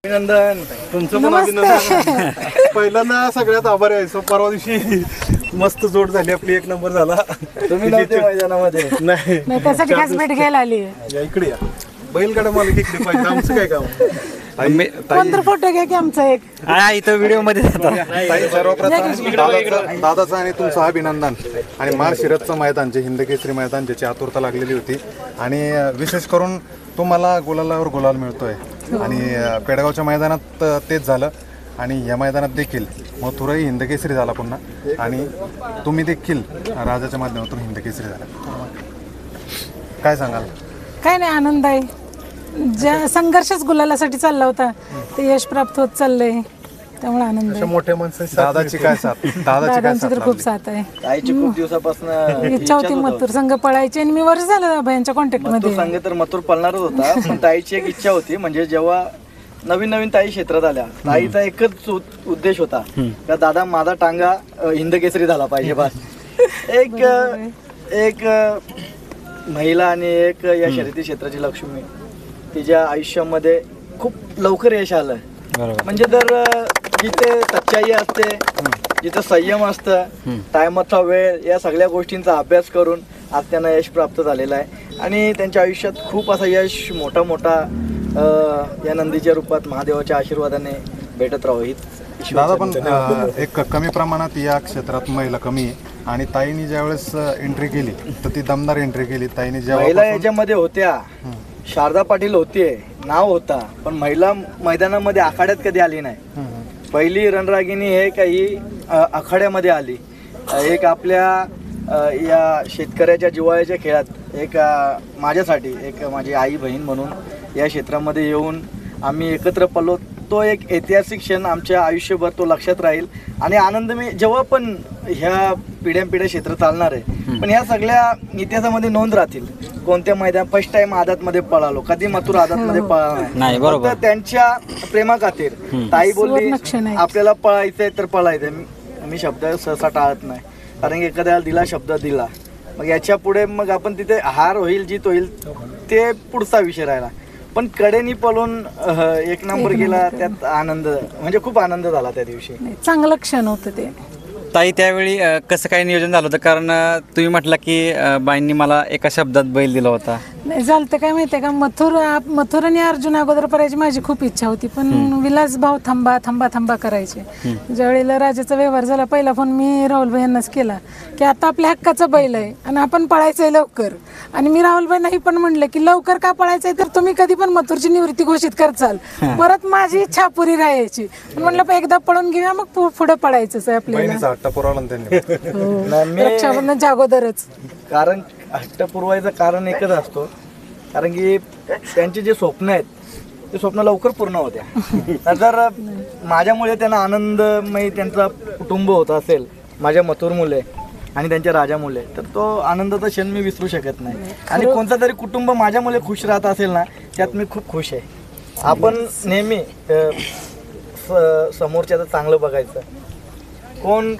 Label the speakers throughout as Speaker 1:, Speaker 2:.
Speaker 1: अभिनंदन, तुमचं पण अभिनंदन. पहिल्यांदा सगळ्यात आभार आहे. परवा दिवशी मस्त जोड झाली आपली, एक नंबर झाला. तुम्ही नव्हते मैदानामध्ये? नाही,
Speaker 2: त्यासाठी खास भेट घ्यायला आली.
Speaker 1: या इकडे या, बैलगाडा मालक इकडे पाहिजे, आमचं काय काम.
Speaker 2: कोणतर फोटो घ्या की आमचा एक
Speaker 3: इथं व्हिडिओ मध्ये
Speaker 1: सर्वप्रथम दादाचं आणि तुमचं अभिनंदन. आणि माळशिरसचं मैदान, जे हिंदकेसरी मैदान, ज्याची आतुरता लागलेली होती, आणि विशेष करून तुम्हाला गुलालावर गुलाल मिळतोय. आणि पेडगावच्या मैदानात तेच झालं, आणि या मैदानात देखील मथुराही हिंदकेसरी झाला पुन्हा, आणि तुम्ही देखील राजाच्या माध्यमातून हिंदकेसरी झाला. काय सांगाल?
Speaker 2: काय नाही, आनंद आहे. ज्या संघर्षच गुलालासाठी चालला होता ते यश प्राप्त होत चाललंय, त्यामुळे आनंद आहे.
Speaker 1: मोठ्या माणसाची दादाची काय साथ?
Speaker 2: दादांची तर खूप साथ आहे.
Speaker 4: ताईची खूप दिवसापासून
Speaker 2: इच्छा होती मथुर संघ पळायची, आणि मी वर्ष झालं अभयांच्या कॉन्टॅक्ट मध्ये.
Speaker 4: संघ तर मथुर पळणारच होता, पण ताईची एक इच्छा होती. म्हणजे जेव्हा नवीन नवीन ताई क्षेत्रात आल्या, ताईचा एकच उद्देश होता का दादा माझा टांगा हिंदकेसरी झाला पाहिजे. बस एक महिला आणि एक या शर्यती क्षेत्राची लक्ष्मी, तिच्या आयुष्यामध्ये खूप लवकर यश आलं. म्हणजे तर जिथे सच्चाई असते, जिथे संयम असतं, टायमाचा वेळ, या सगळ्या गोष्टींचा अभ्यास करून आज त्यांना यश प्राप्त झालेलं आहे. आणि त्यांच्या आयुष्यात खूप असा यश मोठा या नंदीच्या रूपात महादेवाच्या आशीर्वादाने भेटत राहावं ही.
Speaker 1: दादा पण एक कमी प्रमाणात या क्षेत्रात महिला कमी आहे, आणि ताईने ज्यावेळेस एंट्री केली तर ती दमदार एंट्री केली. ताईने ज्या
Speaker 4: महिला याच्यामध्ये होत्या, शारदा पाटील होतीये, नाव होता, पण महिला मैदानामध्ये आखाड्यात कधी आली नाही. पहिली रणरागिणी हे काही आखाड्यामध्ये आली. एक आपल्या या शेतकऱ्याच्या जिव्हाळ्याच्या खेळात एक माझ्यासाठी, एक माझी आई बहीण म्हणून या क्षेत्रामध्ये येऊन आम्ही एकत्र पडलो. तो एक ऐतिहासिक क्षण आमच्या आयुष्यभर तो लक्षात राहील. आणि आनंद मी जेव्हा पण ह्या पिढ्यानपिढ्या क्षेत्र चालणार आहे, पण ह्या सगळ्या इतिहासामध्ये नोंद राहतील. कोणत्या मैदान फर्स्ट टाइम आदातमध्ये पळालो, कधी मथुर आदातमध्ये पळाला नाही. बरोबर, त्यांच्या प्रेमा खातीर ताई बोलली आपल्याला पळायचंय तर पळायचंय. मी शब्द सहसा टाळत नाही, कारण की एखाद्याला दिला शब्द दिला, मग याच्या पुढे मग आपण तिथे हार होईल जीत होईल ते पुढचा विषय राहिला. पण कडेनी पळून एक नंबर गेला, त्यात आनंद, म्हणजे खूप आनंद झाला त्या दिवशी.
Speaker 2: चांगलं क्षण होतं ते.
Speaker 3: ताई, त्यावेळी कसं काय नियोजन झालं होतं? कारण तुम्ही म्हटलं की बाईंनी मला एका शब्दात बैल दिला होता.
Speaker 2: नाही झालं तर काय माहितीये का, मथुर आणि अर्जुन अगोदर करायची माझी खूप इच्छा होती, पण विलास भाऊ थांबा थांबा थांबा करायचे. ज्यावेळेला राजाचा व्यवहार झाला, पहिला फोन मी राहुल भाई यांनाच केला की आता आपल्या हक्काचा बैल आहे आणि आपण पळायचंय लवकर. आणि मी राहुल भाई नाही पण म्हणलं की लवकर का पळायचंय, तर तुम्ही कधी पण मथुरची निवृत्ती घोषित करचाल, परत माझी इच्छा पुरी राहायची. म्हणलं एकदा पळून घेऊया, मग पुढे पळायचंच आहे आपल्याला. रक्षाबंधनच्या अगोदरच.
Speaker 4: कारण हट्ट पुरवायचं कारण एकच असतो, कारण की त्यांचे जे स्वप्न आहेत ते स्वप्न लवकर पूर्ण होत्या. जर माझ्यामुळे त्यांना आनंदमय त्यांचा कुटुंब होत असेल, माझ्या मथुर मुले आणि त्यांच्या राजामुळे, तर तो आनंदाचा क्षण मी विसरू शकत नाही. आणि कोणता तरी कुटुंब माझ्यामुळे खुश राहत असेल ना, त्यात मी खूप खुश आहे. आपण नेहमी समोरच्याचं चांगलं बघायचं, कोण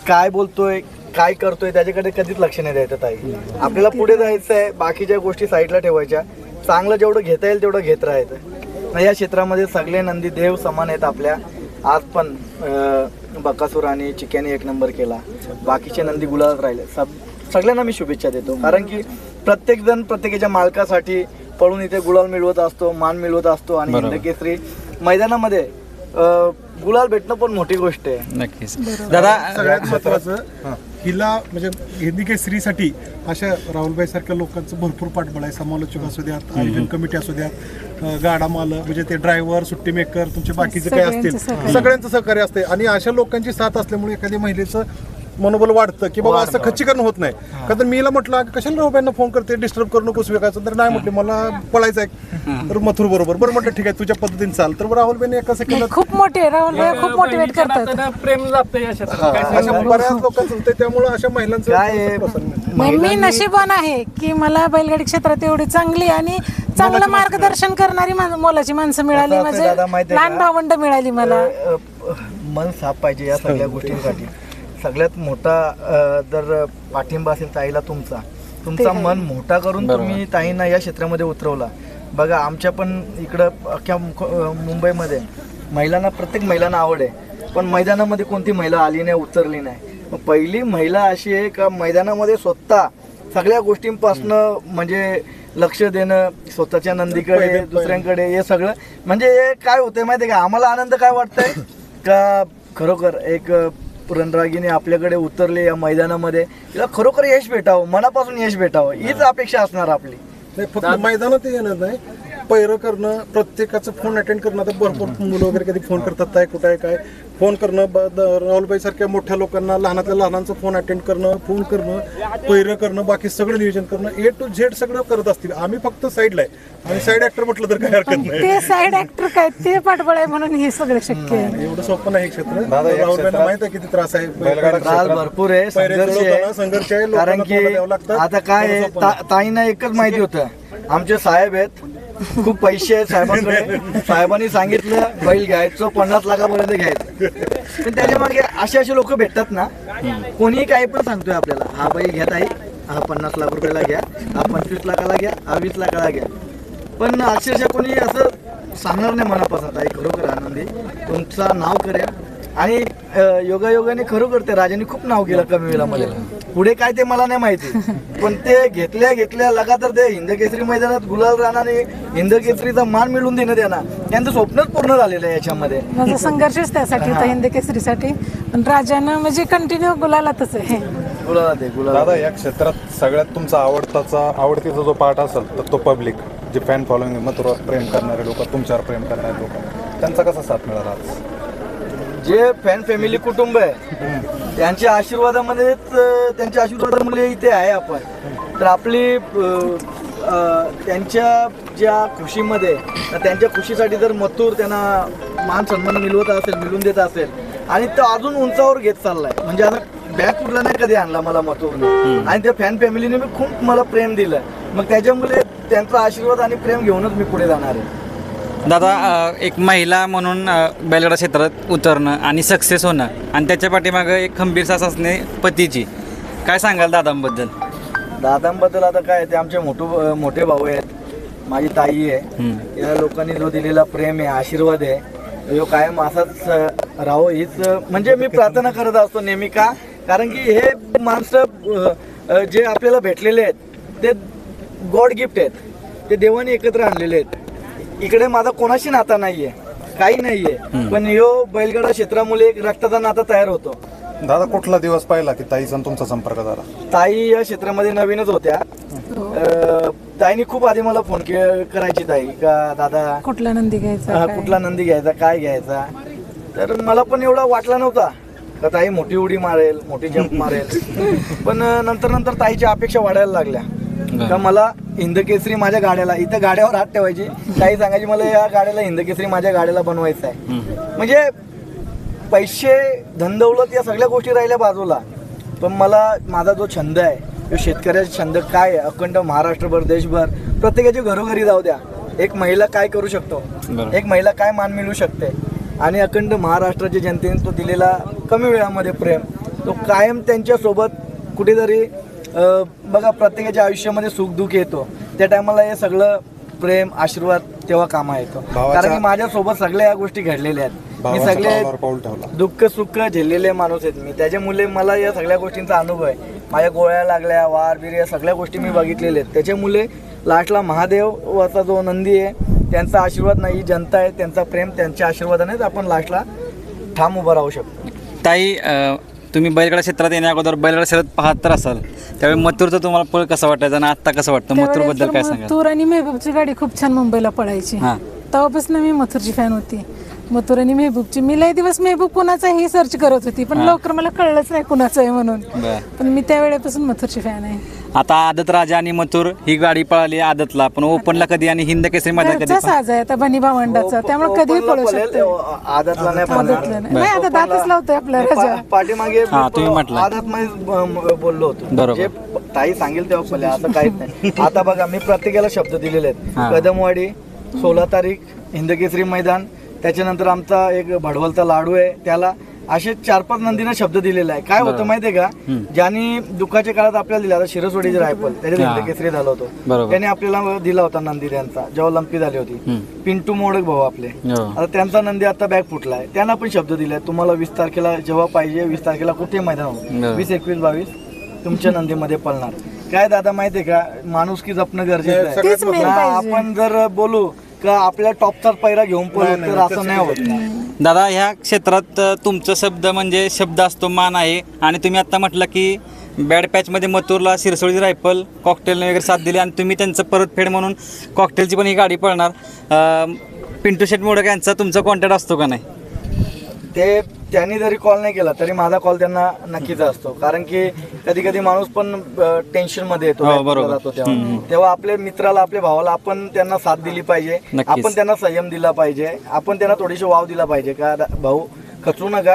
Speaker 4: काय बोलतोय काय करतोय त्याच्याकडे कधीच लक्ष नाही द्यायचं. ताई, आपल्याला पुढे जायचं आहे, बाकीच्या गोष्टी साईडला ठेवायच्या, चांगलं जेवढं घेता येईल तेवढं घेत राहायचं. या क्षेत्रामध्ये सगळे नंदी देव समान आहेत आपल्या. आज पण बकासूर आणि चिक्याने एक नंबर केला, बाकीचे नंदी गुलाबात राहिले. सगळ्यांना मी शुभेच्छा देतो, कारण की प्रत्येक जण प्रत्येकाच्या मालकासाठी पळून इथे गुलाल मिळवत असतो, मान मिळवत असतो. आणि हिंदकेसरी मैदानामध्ये गुलाल भेटणं पण मोठी गोष्ट आहे.
Speaker 3: नक्कीच दादा.
Speaker 1: सगळ्यात महत्वाचं हिला म्हणजे हिंदकेसरीसाठी अशा राहुलभाई सारख्या लोकांचं भरपूर पाठबळ आहे. समालोचक असू द्यात, आयोजन कमिटी असू द्यात, गाडा मालक म्हणजे ते ड्रायव्हर, सुट्टी मेकर, तुमचे बाकीचे काय असतील, सगळ्यांचं सहकार्य असते. आणि अशा लोकांची साथ असल्यामुळे एखाद्या महिलेचं मनोबल वाढतं की बाबा असं खच्चीकरण होत नाही. का तर मीला म्हटलं कशाला राहुलभाईंना फोन करते, डिस्टर्ब करू नकोस विकायचं, तर नाही म्हटले मला पळायचं आहे तर मथुर बरोबर. बरं म्हटलं ठीक आहे तुझ्या पद्धतीने चाल. तर राहुलभाईने एका सेकंदात
Speaker 2: खूप मोठे राहुलभाई खूप मोटिवेट करतात.
Speaker 5: प्रेम लागतं या क्षेत्रात,
Speaker 1: अशा बऱ्याच लोकांचं होते, त्यामुळे अशा महिलांचं
Speaker 2: मी नशीबवान आहे की मला बैलगाडी क्षेत्रात एवढी चांगली आणि चांगलं मार्गदर्शन करणारी मोलाची माणसं मिळाली, म्हणजे लहान भावंड मिळाली मला.
Speaker 4: मन साफ पाहिजे या सगळ्या गोष्टींसाठी. सगळ्यात मोठा जर पाठिंबा असेल ताईला तुमचा मन मोठा करून तुम्ही ताईंना या क्षेत्रामध्ये उतरवला, बघा आमच्या पण इकडं अख्ख्या मुंबईमध्ये महिलांना, प्रत्येक महिलांना आवड आहे, पण मैदानामध्ये कोणती महिला आली नाही, उतरली नाही. मग पहिली महिला अशी आहे का मैदानामध्ये स्वतः सगळ्या गोष्टींपासनं म्हणजे लक्ष देणं, स्वतःच्या नंदीकडे, दुसऱ्यांकडे, हे सगळं म्हणजे हे काय होतंय माहिती आहे का, आम्हाला आनंद काय वाटतंय का खरोखर एक रणरागिणी आपल्याकडे उतरली या मैदानामध्ये, तिला खरोखर यश भेटावं, मनापासून यश भेटावं, हीच अपेक्षा असणार आपली.
Speaker 1: नाही फक्त मैदानात येणार नाही, पैरं करणं, प्रत्येकाचं फोन अटेंड करणं. आता भरपूर मुलं वगैरे कधी फोन करतात, काय कुठं आहे काय, फोन करणं, राहुलबाई सारख्या मोठ्या लोकांना लहानातल्या लहानांचं फोन अटेंड करणं, फोन करणं, पैरं करणं, बाकी सगळं नियोजन करणं, A to Z सगळं करत असतील. आम्ही फक्त साईडला आहे, आणि साईड ऍक्टर म्हटलं तर काय हरकत नाही.
Speaker 2: ते साईड ऍक्टर काय, ते पाठबळ आहे म्हणून हे सगळं शक्य आहे.
Speaker 1: एवढं सोपं नाही हे क्षेत्र. राहुलबाईंना माहित आहे किती त्रास आहे,
Speaker 4: त्रास भरपूर आहे,
Speaker 1: संघर्ष आहे,
Speaker 4: कारण की आता काय ताईंना एकच माहिती होतं, आमचे साहेब आहेत, खूप पैसे आहेत साहेबांकडे, साहेबांनी सांगितलं बैल घ्यायचं 50 लाखापर्यंत घ्यायचं. पण त्याच्या मागे असे लोक भेटतात ना, कोणीही काही पण सांगतोय आपल्याला, हा बैल घ्या ताई, हा 50 लाख रुपयाला घ्या, हा 25 लाखाला घ्या, हा 20 लाखाला घ्या. पण अक्षरशः कोणी असं सांगणार नाही मनापासून, ताई खरोखर आनंदी, तुमचं नाव करूया. आणि योगायोगाने खरोखर ते राजांनी खूप नाव केलं कमी वेळामध्ये. पुढे काय ते मला नाही माहिती, पण ते घेतल्या लगातार ते हिंदकेसरी मैदानात गुलाल राहणार, हिंदकेसरीचा मान मिळवून देणं देणार, त्यांचं स्वप्नच पूर्ण झालेलं आहे याच्यामध्ये.
Speaker 2: माझा संघर्षच त्यासाठी होता, हिंद केसरीसाठी. पण राजानं म्हणजे कंटिन्यू गुलालातच आहे.
Speaker 5: दादा या क्षेत्रात सगळ्यात तुमचा आवडतीचा जो पार्ट असेल तर तो पब्लिक, जे फॅन फॉलोइंग, मथुरावर प्रेम करणारे लोक, तुमच्यावर प्रेम करणारे लोक, त्यांचा कसा साथ मिळाला आज?
Speaker 4: जे फॅन फॅमिली कुटुंब आहे त्यांच्या आशीर्वादामुळे इथे आहे आपण. तर आपली त्यांच्या ज्या खुशीमध्ये, त्यांच्या खुशीसाठी जर मथुर त्यांना मान सन्मान मिळवून देत असेल, आणि तो अजून उंचावर घेत चाललाय, म्हणजे आता बॅक कुठला नाही कधी आणला मला मथुरने, आणि त्या फॅन फॅमिलीने मी खूप मला प्रेम दिलं. मग त्याच्यामुळे त्यांचा आशीर्वाद आणि प्रेम घेऊनच मी पुढे जाणार आहे.
Speaker 3: दादा, एक महिला म्हणून बैलगाडा क्षेत्रात उतरणं आणि सक्सेस होणं, आणि त्याच्या पाठीमागं एक खंबीर सास असणे पतीची, काय सांगाल दादांबद्दल? आता काय, ते आमचे मोठे भाऊ आहेत, माझी ताई आहे. या लोकांनी जो दिलेला प्रेम आहे, आशीर्वाद आहे, यो कायम असाच राहो, हीच म्हणजे मी प्रार्थना करत असतो नेहमी. का? कारण की हे माणसं जे आपल्याला भेटलेले आहेत ते गॉड गिफ्ट आहेत, ते देवाने एकत्र आणलेले आहेत. इकडे माझा कोणाशी नाता नाहीये, काही नाहीये, पण ह्यो बैलगाडा क्षेत्रामुळे एक रक्ताचा नाता तयार होतो.
Speaker 5: दादा कुठला दिवस पाहिला की ताईचा तुमचा संपर्क झाला?
Speaker 4: ताई या क्षेत्रामध्ये नवीनच होत्या. ताईने खूप आधी मला फोन करायची, ताई का दादा
Speaker 2: कुठला नंदी घ्यायचा,
Speaker 4: कुठला नंदी घ्यायचा, काय घ्यायचा. तर मला पण एवढा वाटला नव्हता का ताई मोठी उडी मारेल, मोठी जंप मारेल. पण नंतर ताईची अपेक्षा वाढायला लागल्या का मला हिंदकेसरी माझ्या गाड्याला, इथं गाड्यावर हात ठेवायची, काही सांगायची मला या गाड्याला हिंदकेसरी माझ्या गाड्याला बनवायचं आहे. म्हणजे पैसे, धनदौलत या सगळ्या गोष्टी राहिल्या बाजूला, पण मला माझा जो छंद आहे, तो शेतकऱ्याचा छंद काय आहे, अखंड महाराष्ट्रभर, देशभर, प्रत्येकाच्या घरोघरी जाऊ द्या, एक महिला काय करू शकतो, एक महिला काय मान मिळवू शकते, आणि अखंड महाराष्ट्राच्या जनतेने तो दिलेला कमी वेळामध्ये प्रेम, तो कायम त्यांच्यासोबत कुठेतरी बघा प्रत्येकाच्या आयुष्यामध्ये सुख दुःख येतो, त्या टायमाला हे सगळं प्रेम, आशीर्वाद तेव्हा कामा येतो. कारण की माझ्यासोबत सगळ्या या गोष्टी घडलेल्या आहेत, मी सगळे दुःख सुख झेललेले माणूस आहेत मी, त्याच्यामुळे मला या सगळ्या गोष्टींचा अनुभव आहे. माझ्या गोळ्या लागल्या, वार बीर, या सगळ्या गोष्टी मी बघितलेल्या आहेत. त्याच्यामुळे लास्टला महादेवाचा जो नंदी आहे, त्यांचा आशीर्वाद नाही, जनता आहे, त्यांचा प्रेम, त्यांच्या आशीर्वादानेच आपण लास्टला ठाम उभं राहू शकतो.
Speaker 3: ताई, तुम्ही बैलगाडा क्षेत्रात येण्या अगोदर बैलगाडा क्षेत्रात पाहत तर असाल, त्यावेळी मथुरचं तुम्हाला पळ कसं वाटायचं आणि आत्ता कसं वाटतं? मथुरबद्दल काय सांगाल?
Speaker 2: मथुर आणि मेहबूबची गाडी खूप छान मुंबईला पळायची, तेव्हापासून मी मथुरची फॅन होती. मथुर आणि मेहबूबची, मी लय दिवस मेहबूब कुणाचा हे सर्च करत होती, पण लवकर मला कळलंच नाही कुणाचं आहे म्हणून, पण मी त्यावेळेपासून मथुरची फॅन आहे.
Speaker 3: आता आदत राजा आणि मथुर ही गाडी पळाली आदतला, पण ओपनला कधी आणि हिंद केसरी मैदान कधी?
Speaker 2: साज आहे आता बनी भावंडाचा, त्यामुळे कधी पळू शकतो.
Speaker 4: आदतला
Speaker 2: नाही, आता दातच लावतोय आपल्या राजा.
Speaker 4: पाठीमागे
Speaker 3: तुम्ही म्हटलं
Speaker 4: आदत मध्ये बोललो होतो, जे ताई सांगेल तेव्हा पहिले, असं काहीच नाही. आता बघा मी प्रत्येकाला शब्द दिलेले आहेत. कदमवाडी 16 तारीख हिंदकेसरी मैदान, त्याच्यानंतर आमचा एक भडवलचा लाडू आहे, त्याला असे 4-5 नंदीनं शब्द दिलेला आहे. काय होतं माहितीये का, ज्यांनी दुःखाच्या काळात आपल्याला दिला, आता शिरसोडीचे रायफल त्याच्या केसरी झाला होतो, त्याने आपल्याला दिला होता नंदी त्यांचा जेव्हा लंपी झाली होती. पिंटू मोडक भाऊ आपले, आता त्यांचा नंदी आता बॅग फुटलाय, त्यांना पण शब्द दिलाय तुम्हाला 20 तारखेला जेव्हा पाहिजे 20 तारखेला कुठे मैदान होतं, 20, 21, 22 तुमच्या नंदीमध्ये पळणार. काय दादा माहितीये का, माणुसकी जपणं गरजेचं
Speaker 2: तेच
Speaker 4: आहे.
Speaker 2: main पाहिजे.
Speaker 4: आपण जर बोलू का आपल्या टॉपचा पैरा घेऊन पळू तर असं नाही होत.
Speaker 3: दादा ह्या क्षेत्रात तुमचा शब्द म्हणजे शब्द असतो, मान आहे. आणि तुम्ही आता म्हटलं की बॅड पॅचमध्ये मथुरला शिरसोळी रायफल कॉकटेलने वगैरे साथ दिली आणि तुम्ही त्यांचं परतफेड म्हणून कॉकटेलची पण ही गाडी पळणार. पिंटू शेट मोडक यांचा तुमचा कॉन्टॅक्ट असतो का नाही?
Speaker 4: ते त्यांनी जरी कॉल नाही केला तरी माझा कॉल त्यांना नक्कीच असतो, कारण की कधी कधी माणूस पण टेन्शन मध्ये येतो,
Speaker 3: बरोबर.
Speaker 4: जातो तेव्हा आपल्या मित्राला आपल्या भावाला आपण त्यांना साथ दिली पाहिजे,
Speaker 3: नक्कीच.
Speaker 4: आपण त्यांना संयम दिला पाहिजे, आपण त्यांना थोडीशी वाव दिला पाहिजे का भाऊ खचरू नका,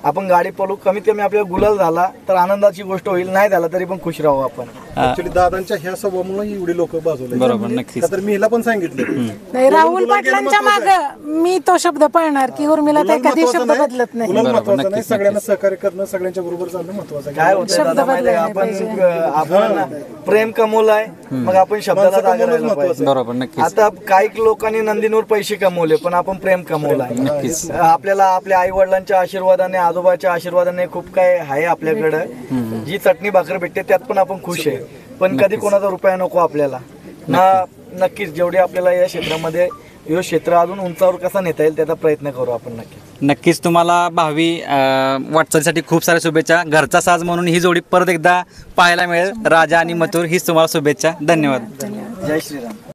Speaker 4: आपण गाडी पळू, कमीत कमी आपल्याला गुलाल झाला तर आनंदाची गोष्ट होईल, नाही झाला तरी पण खुश राहू आपण.
Speaker 1: ऍक्च्युली दादांच्या ह्या स्वभावामुळे एवढी लोक बाजूला
Speaker 3: बरोबर, नक्कीच.
Speaker 1: तर मी हिला पण सांगितलं
Speaker 2: नाही, राहुल पाटलांच्या माग मी तो शब्द पळणार की उर्मिला ताई कधी शब्द बदलत नाही.
Speaker 1: गुलाल महत्वाचं नाही, सगळ्यांना सहकार्य करणं, सगळ्यांच्या बरोबर चालणं महत्वाचं आहे.
Speaker 4: काय होतं दादा माहितीये का, आपण प्रेम कमवलाय, मग आपण शब्दाला जागा राहिला पाहिजे.
Speaker 3: बरोबर, नक्कीच.
Speaker 4: आता काही लोकांनी नंदींवर पैसे कमवले पण आपण प्रेम कमवलाय. आपल्याला आपल्या आई वडिलांच्या आशीर्वादाने, आजोबाच्या आशीर्वादाने खूप काय आहे आपल्याकडं, जी चटणी भाकर भेटते त्यात पण आपण खुश आहे. पण कधी कोणाचा रुपया नको आपल्याला ना. नक्कीच जेवढे आपल्याला या क्षेत्रामध्ये हे क्षेत्र अजून उंचावर कसा नेता येईल त्याचा प्रयत्न करू आपण.
Speaker 3: नक्कीच तुम्हाला भावी वाटचालीसाठी खूप साऱ्या शुभेच्छा. घरचा साज म्हणून ही जोडी परत एकदा पाहायला मिळेल. राजा आणि मथुर हीच तुम्हाला शुभेच्छा. धन्यवाद.
Speaker 4: जय श्रीराम.